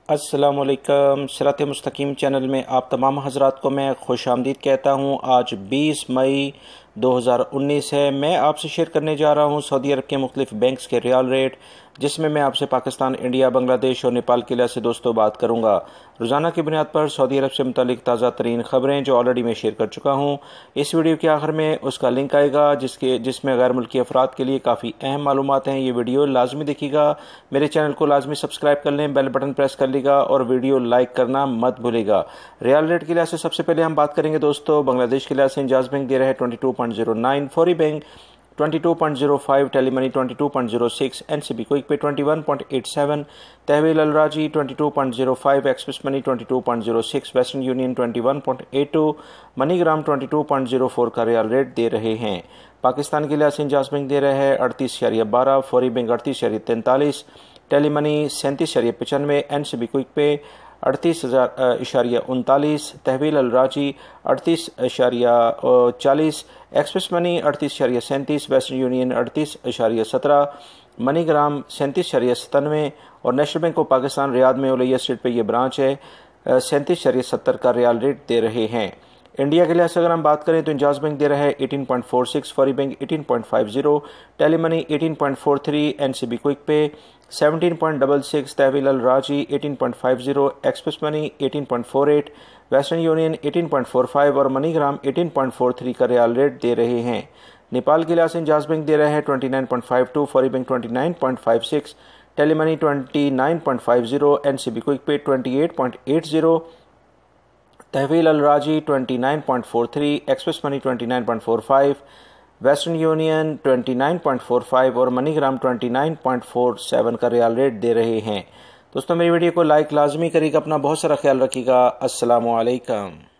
अस्सलामुअलैकुम। सिरात मुस्तकीम चैनल में आप तमाम हजरात को मैं खुश आमदीद कहता हूँ। आज 20 मई 2019 है। मैं आपसे शेयर करने जा रहा हूँ सऊदी अरब के मुख्तलिफ बैंक्स के रियाल रेट, जिसमें मैं आपसे पाकिस्तान, इंडिया, बांग्लादेश और नेपाल के लिहाज से दोस्तों बात करूँगा। रोज़ाना की बुनियाद पर सऊदी अरब से मुतालिक ताज़ा तरीन ख़बरें जो ऑलरेडी मैं शेयर कर चुका हूँ। इस वीडियो के आखिर में उसका लिंक आएगा जिसमें गैर मुल्की अफराद के लिए काफ़ी अहम मालूमात हैं। ये वीडियो लाजमी देखिएगा। मेरे चैनल को लाजमी सब्सक्राइब कर लें, बेल बटन प्रेस कर लीजिएगा और वीडियो लाइक करना मत भूलिएगा। रियाल रेट के लिहाज से सबसे पहले हम बात करेंगे दोस्तों बांग्लादेश के लिहाज से इंजाज बैंक दे रहे हैं 22.09, फौरी बैंक 22.05, टेलीमनी 22.06, एनसीबी क्विक पे 21.87, तहवील अल राजी 22.05, express money 22.06, western union 21.82, MoneyGram 22.04 का रियाल रेट दे रहे हैं। पाकिस्तान के लिहाज से इंजाज बैंक दे रहे हैं 38.12, फौरी बैंक 38.43, टेलीमनी 37.95, एनसीबी क्विक पे 38,039, तहवील अल राजी 38.40, express money 38.37, western union 38.17, MoneyGram 37.97 और national bank of Pakistan Riyadh में उलैया स्ट्रीट पे ये ब्रांच है 37.70 का रियाल रेट दे रहे हैं। इंडिया के लिहाज से अगर हम बात करें तो इंजाज बैंक दे रहा है 18.46, फौरी बैंक 18.50, टेलीमनी 18.43, एनसीबी क्विक पे 17.66, तहवील अल राजी 18.50, एक्सप्रेस मनी 18.48, वेस्टर्न यूनियन 18.45 और मनीग्राम 18.43 का रियाल रेट दे रहे हैं। नेपाल के लिहाज से इंजाज बैंक दे रहा है 29.52, फौरी बैंक 29.56, टेलीमनी 29.50, एनसीबी क्विक पे 28.80, तहवील अल राजी 29.43, एक्सप्रेस मनी 29.45, वेस्टर्न यूनियन 29.45 और मनीग्राम 29.47 का रियाल रेट दे रहे हैं। दोस्तों मेरी वीडियो को लाइक लाजमी करिएगा, अपना बहुत सारा ख्याल रखिएगा। अस्सलामु अलैकुम।